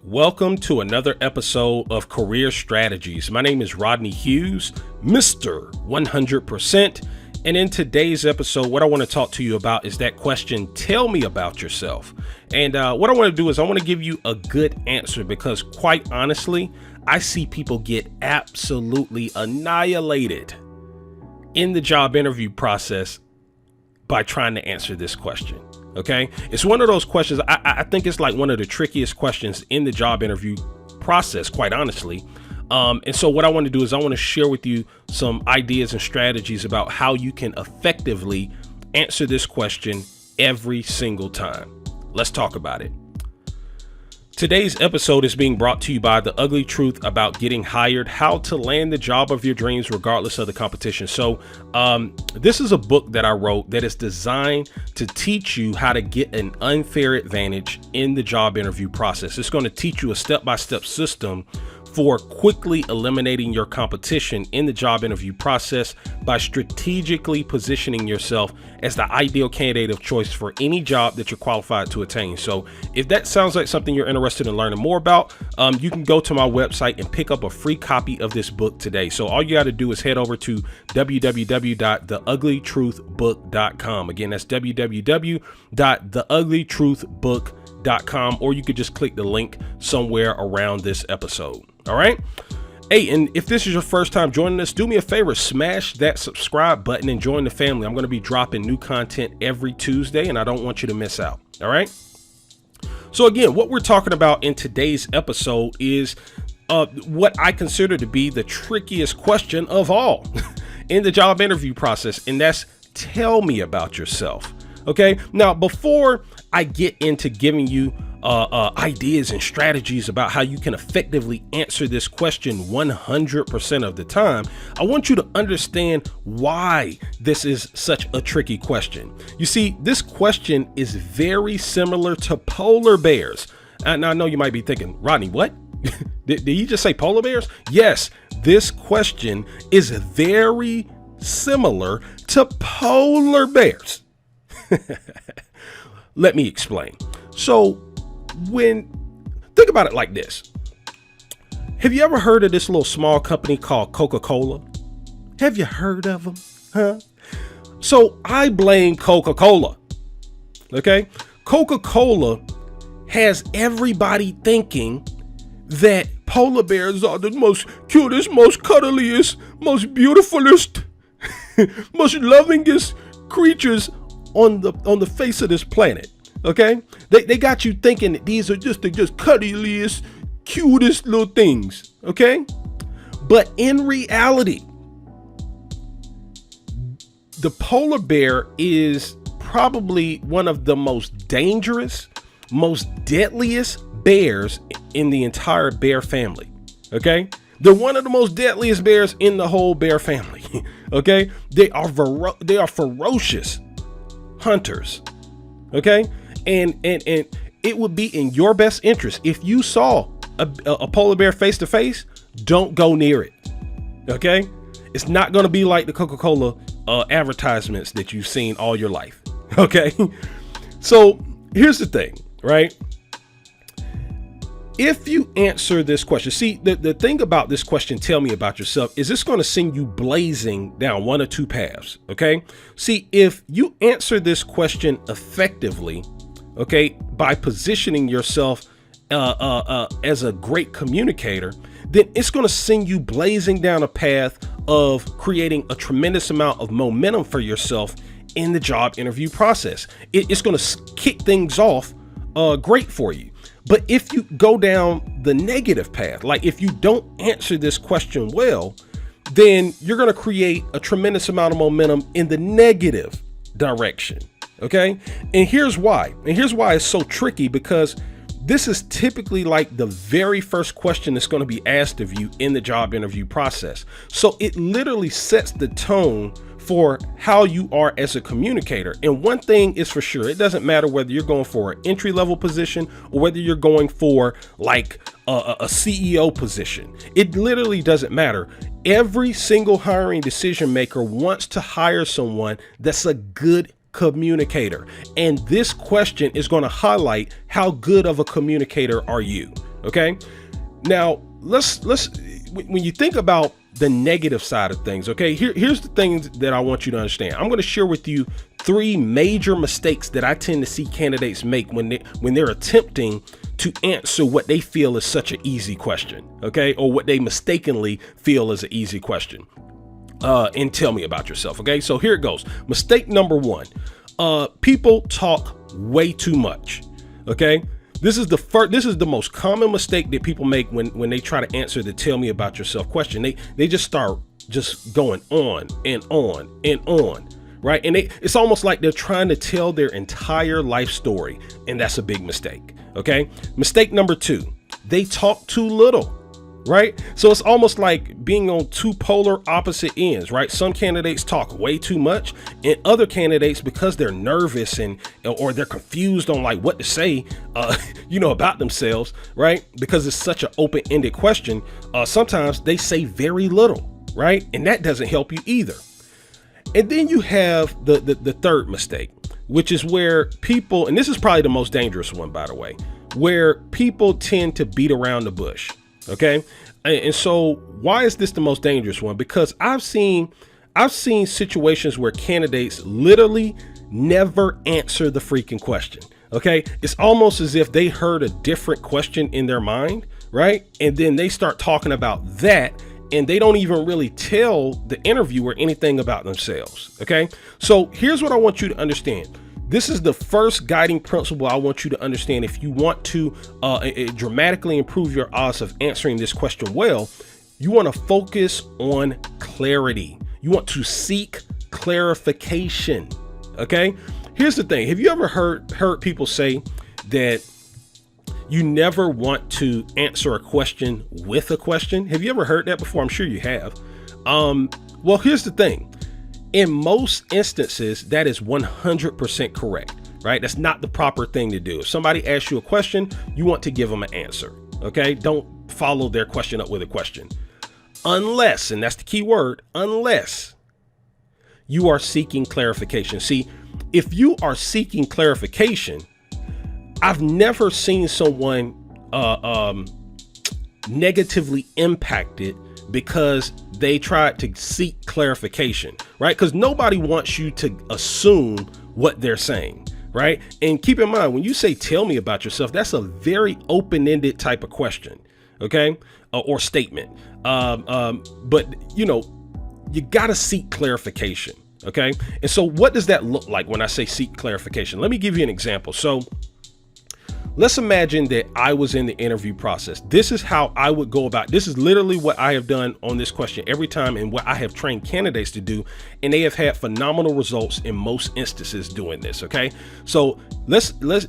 Welcome to another episode of Career Strategies. My name is Rodney Hughes, Mr. 100%. And in today's episode, what I want to talk to you about is that question, tell me about yourself. And what I want to do is I want to give you a good answer because quite honestly, I see people get absolutely annihilated in the job interview process by trying to answer this question. Okay, it's one of those questions. I think it's like one of the trickiest questions in the job interview process, quite honestly. And so what I want to do is I want to share with you some ideas and strategies about how you can effectively answer this question every single time. Let's talk about it. Today's episode is being brought to you by The Ugly Truth About Getting Hired, How to Land the Job of Your Dreams Regardless of the Competition. So this is a book that I wrote that is designed to teach you how to get an unfair advantage in the job interview process. It's going to teach you a step-by-step system for quickly eliminating your competition in the job interview process by strategically positioning yourself as the ideal candidate of choice for any job that you're qualified to attain. So if that sounds like something you're interested in learning more about, you can go to my website and pick up a free copy of this book today. So all you got to do is head over to www.theuglytruthbook.com. Again, that's www.theuglytruthbook.com, or you could just click the link somewhere around this episode. All right. Hey, and if this is your first time joining us, do me a favor, smash that subscribe button and join the family. I'm going to be dropping new content every Tuesday, and I don't want you to miss out. All right. So again, what we're talking about in today's episode is what I consider to be the trickiest question of all in the job interview process. And that's tell me about yourself. OK, now, before I get into giving you ideas and strategies about how you can effectively answer this question 100% of the time, I want you to understand why this is such a tricky question. You see, this question is very similar to polar bears. And I know you might be thinking, Rodney, what? Did you just say polar bears? Yes, this question is very similar to polar bears. Let me explain. So think about it like this. Have you ever heard of this little small company called Coca-Cola? Have you heard of them? Huh? So I blame Coca-Cola. Okay. Coca-Cola has everybody thinking that polar bears are the most cutest, most cuddliest, most beautifulest, most lovingest creatures on the face of this planet. Okay, they got you thinking that these are just the cuddliest, cutest little things. Okay, but in reality, the polar bear is probably one of the most dangerous, most deadliest bears in the entire bear family. Okay, they're one of the most deadliest bears in the whole bear family. Okay, they are ferocious hunters. Okay, and it would be in your best interest if you saw a polar bear face to face, don't go near it. Okay, it's not going to be like the Coca-Cola advertisements that you've seen all your life. Okay, so here's the thing, right? If you answer this question, see, the thing about this question, tell me about yourself, is it's going to send you blazing down one or two paths. Okay. See, if you answer this question effectively, okay, by positioning yourself as a great communicator, then it's going to send you blazing down a path of creating a tremendous amount of momentum for yourself in the job interview process. It's going to kick things off great for you. But if you go down the negative path, like if you don't answer this question well, then you're going to create a tremendous amount of momentum in the negative direction. Okay. And here's why. And here's why it's so tricky, because this is typically like the very first question that's going to be asked of you in the job interview process. So it literally sets the tone for how you are as a communicator. And one thing is for sure, it doesn't matter whether you're going for an entry-level position or whether you're going for like a CEO position. It literally doesn't matter. Every single hiring decision maker wants to hire someone that's a good communicator. And this question is going to highlight how good of a communicator are you. Okay. Now when you think about the negative side of things, okay, here's the things that I want you to understand. I'm going to share with you 3 major mistakes that I tend to see candidates make when they're attempting to answer what they feel is such an easy question, okay, or what they mistakenly feel is an easy question. And tell me about yourself, okay? So here it goes. Mistake number 1. People talk way too much, okay? This is the most common mistake that people make when they try to answer the tell me about yourself question. They just start just going on and on and on, right? And it's almost like they're trying to tell their entire life story, and that's a big mistake, okay? Mistake number 2, they talk too little, right? So it's almost like being on 2 polar opposite ends, right? Some candidates talk way too much, and other candidates, because they're nervous or they're confused on like what to say, about themselves, right? Because it's such an open-ended question. Sometimes they say very little, right? And that doesn't help you either. And then you have the 3rd mistake, which is where people, and this is probably the most dangerous one, by the way, where people tend to beat around the bush. Okay. And so why is this the most dangerous one? Because I've seen situations where candidates literally never answer the freaking question. Okay. It's almost as if they heard a different question in their mind. Right. And then they start talking about that, and they don't even really tell the interviewer anything about themselves. Okay. So here's what I want you to understand. This is the first guiding principle I want you to understand. If you want to dramatically improve your odds of answering this question well, you want to focus on clarity. You want to seek clarification. Okay. Here's the thing. Have you ever heard people say that you never want to answer a question with a question? Have you ever heard that before? I'm sure you have. Well, here's the thing. In most instances, that is 100% correct, right? That's not the proper thing to do. If somebody asks you a question, you want to give them an answer, okay? Don't follow their question up with a question. Unless, and that's the key word, unless you are seeking clarification. See, if you are seeking clarification, I've never seen someone negatively impacted because they tried to seek clarification, right? Because nobody wants you to assume what they're saying, right? And keep in mind, when you say, tell me about yourself, that's a very open-ended type of question, okay? Or statement. But you got to seek clarification, okay? And so what does that look like when I say seek clarification? Let me give you an example. So let's imagine that I was in the interview process. This is how I would go about. This is literally what I have done on this question every time, and what I have trained candidates to do. And they have had phenomenal results in most instances doing this. Okay. So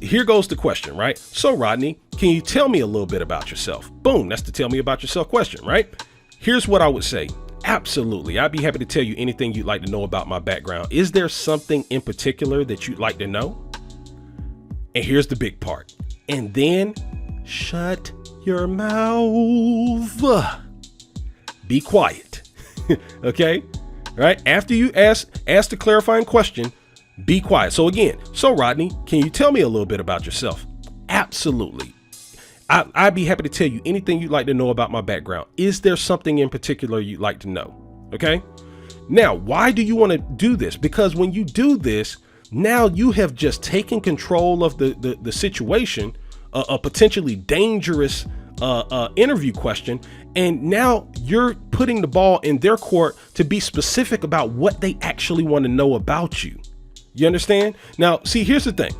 here goes the question, right? So Rodney, can you tell me a little bit about yourself? Boom. That's the tell me about yourself question, right? Here's what I would say. Absolutely. I'd be happy to tell you anything you'd like to know about my background. Is there something in particular that you'd like to know? And here's the big part. And then shut your mouth. Be quiet. Okay. Right. After you ask the clarifying question, be quiet. So again, so Rodney, can you tell me a little bit about yourself? Absolutely. I'd be happy to tell you anything you'd like to know about my background. Is there something in particular you'd like to know? Okay. Now, why do you want to do this? Because when you do this, now you have just taken control of the situation, a potentially dangerous interview question. And now you're putting the ball in their court to be specific about what they actually want to know about you. You understand? Now, see, here's the thing.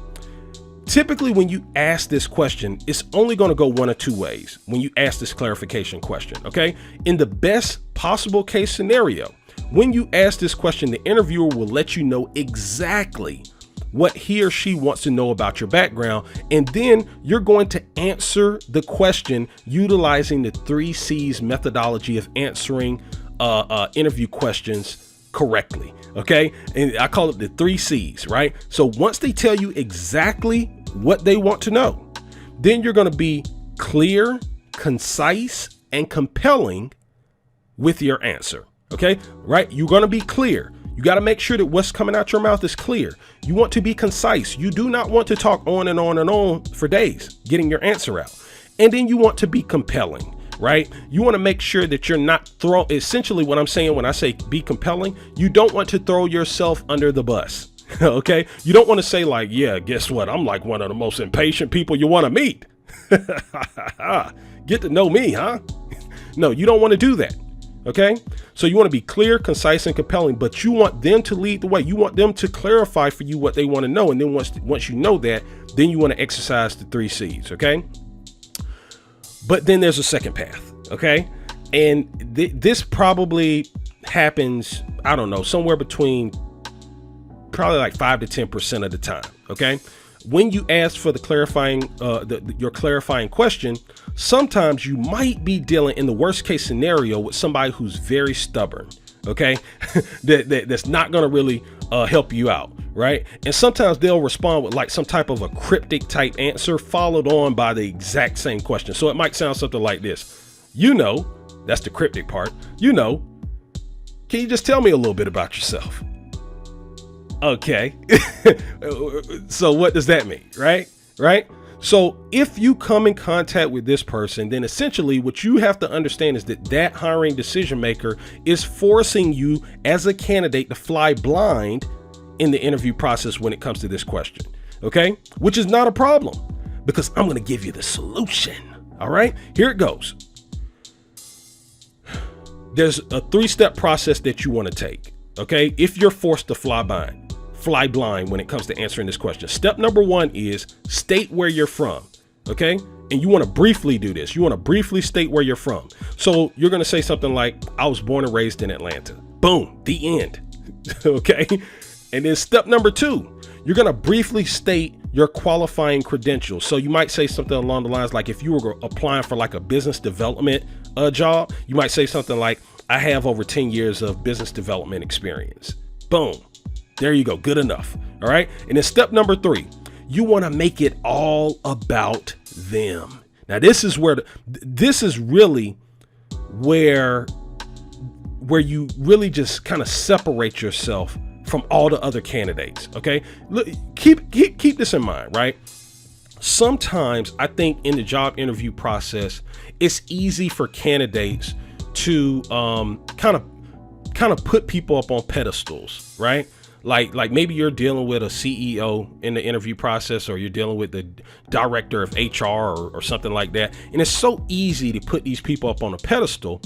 Typically, when you ask this question, it's only going to go one of two ways when you ask this clarification question. Okay. In the best possible case scenario, when you ask this question, the interviewer will let you know exactly what he or she wants to know about your background. And then you're going to answer the question utilizing the 3 C's methodology of answering interview questions correctly. Okay. And I call it the 3 C's, right? So once they tell you exactly what they want to know, then you're going to be clear, concise, and compelling with your answer. Okay. Right. You're going to be clear. You got to make sure that what's coming out your mouth is clear. You want to be concise. You do not want to talk on and on and on for days, getting your answer out. And then you want to be compelling, right? You want to make sure that you're not essentially what I'm saying when I say be compelling, you don't want to throw yourself under the bus. Okay. You don't want to say like, yeah, guess what? I'm like one of the most impatient people you want to meet. Get to know me, huh? No, you don't want to do that. Okay. So you want to be clear, concise, and compelling, but you want them to lead the way. You want them to clarify for you what they want to know. And then once you know that, then you want to exercise the 3 C's. Okay. But then there's a second path. Okay. And this probably happens, I don't know, somewhere between probably like 5 to 10% of the time. Okay. When you ask for the clarifying, your clarifying question, sometimes you might be dealing in the worst case scenario with somebody who's very stubborn. Okay. That's not going to really help you out. Right. And sometimes they'll respond with like some type of a cryptic type answer followed on by the exact same question. So it might sound something like this. That's the cryptic part. Can you just tell me a little bit about yourself? Okay. So what does that mean? Right. So if you come in contact with this person, then essentially what you have to understand is that hiring decision maker is forcing you as a candidate to fly blind in the interview process when it comes to this question. Okay. Which is not a problem because I'm going to give you the solution. All right, here it goes. There's a 3-step process that you want to take. Okay. If you're forced to fly blind when it comes to answering this question. Step number 1 is state where you're from. Okay. And you want to briefly do this. You want to briefly state where you're from. So you're going to say something like, I was born and raised in Atlanta. Boom. The end. Okay. And then step number 2, you're going to briefly state your qualifying credentials. So you might say something along the lines like if you were applying for like a business development job, you might say something like, I have over 10 years of business development experience. Boom. There you go. Good enough. All right. And then step number 3, you want to make it all about them. Now, this is really where you really just kind of separate yourself from all the other candidates. Okay. Look, keep this in mind, right? Sometimes I think in the job interview process, it's easy for candidates to kind of put people up on pedestals, right? Like maybe you're dealing with a CEO in the interview process, or you're dealing with the director of HR or something like that. And it's so easy to put these people up on a pedestal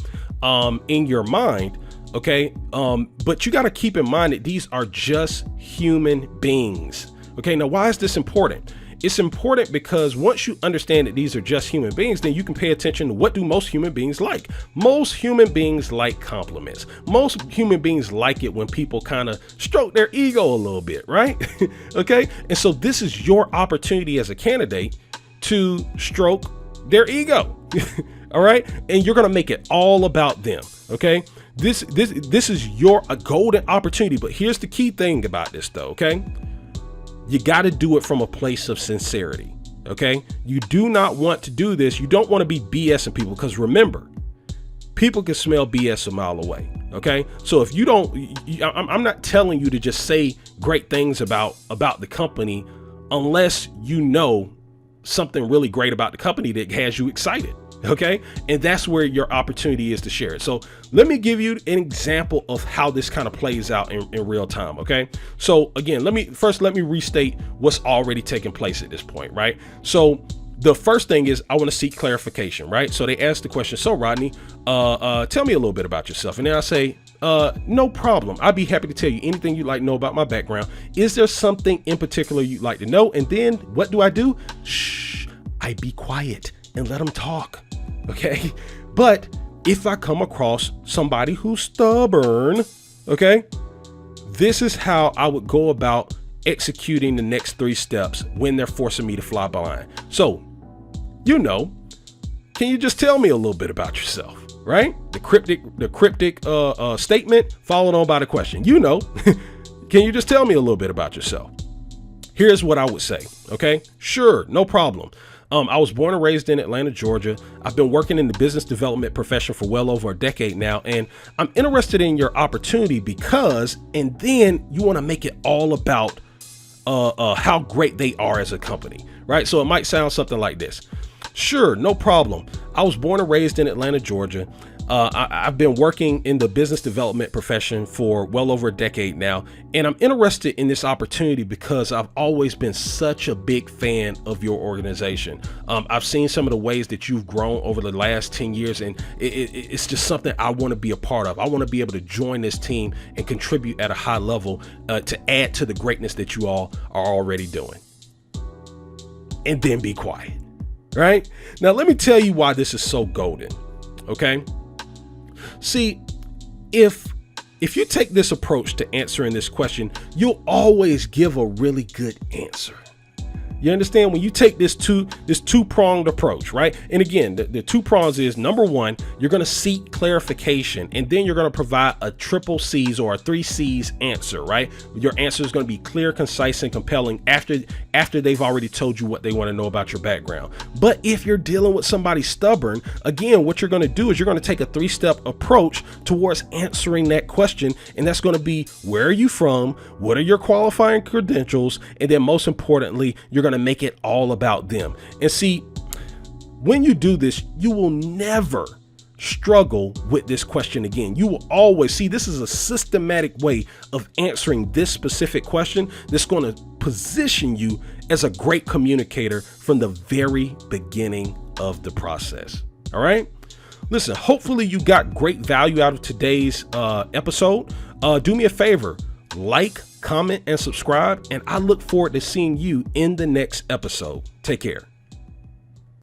in your mind. Okay. But you got to keep in mind that these are just human beings. Okay. Now, why is this important? It's important because once you understand that these are just human beings, then you can pay attention to what do most human beings like. Most human beings like compliments. Most human beings like it when people kind of stroke their ego a little bit, right? Okay. And so this is your opportunity as a candidate to stroke their ego. All right. And you're going to make it all about them. Okay. This is your golden opportunity. But here's the key thing about this though. Okay. You got to do it from a place of sincerity. Okay. You do not want to do this. You don't want to be BSing people, because remember, people can smell BS a mile away. Okay. So if you don't, I'm not telling you to just say great things about the company unless you know something really great about the company that has you excited. Okay. And that's where your opportunity is to share it. So let me give you an example of how this kind of plays out in real time. Okay. So again, let me restate what's already taking place at this point. Right. So the first thing is I want to seek clarification. Right. So they ask the question, so Rodney, tell me a little bit about yourself. And then I say, no problem. I'd be happy to tell you anything you'd like to know about my background. Is there something in particular you'd like to know? And then what do? Shh, I be quiet and let them talk. Okay. But if I come across somebody who's stubborn, okay, this is how I would go about executing the next 3 steps when they're forcing me to fly blind. So, can you just tell me a little bit about yourself? Right? The cryptic statement followed on by the question. Can you just tell me a little bit about yourself? Here's what I would say. Okay. Sure. No problem. I was born and raised in Atlanta, Georgia. I've been working in the business development profession for well over a decade now, and I'm interested in your opportunity because, and then you want to make it all about how great they are as a company, right? So it might sound something like this. Sure, no problem. I was born and raised in Atlanta, Georgia. I've been working in the business development profession for well over a decade now, and I'm interested in this opportunity because I've always been such a big fan of your organization. I've seen some of the ways that you've grown over the last 10 years, and it's just something I want to be a part of. I want to be able to join this team and contribute at a high level to add to the greatness that you all are already doing. And then be quiet, right? Now, let me tell you why this is so golden, okay? See, if you take this approach to answering this question, you'll always give a really good answer. You understand? When you take this two-pronged approach, right? And again, the two prongs is, number one, you're going to seek clarification, and then you're going to provide a triple C's or a 3 C's answer, right? Your answer is going to be clear, concise, and compelling after they've already told you what they want to know about your background. But if you're dealing with somebody stubborn, again, what you're going to do is you're going to take a 3-step approach towards answering that question. And that's going to be, where are you from? What are your qualifying credentials? And then most importantly, you're going to make it all about them. And see, when you do this, you will never struggle with this question again. You will always see this is a systematic way of answering this specific question that's going to position you as a great communicator from the very beginning of the process. All right. Listen, hopefully you got great value out of today's episode. Do me a favor, like, comment, and subscribe, and I look forward to seeing you in the next episode. Take care.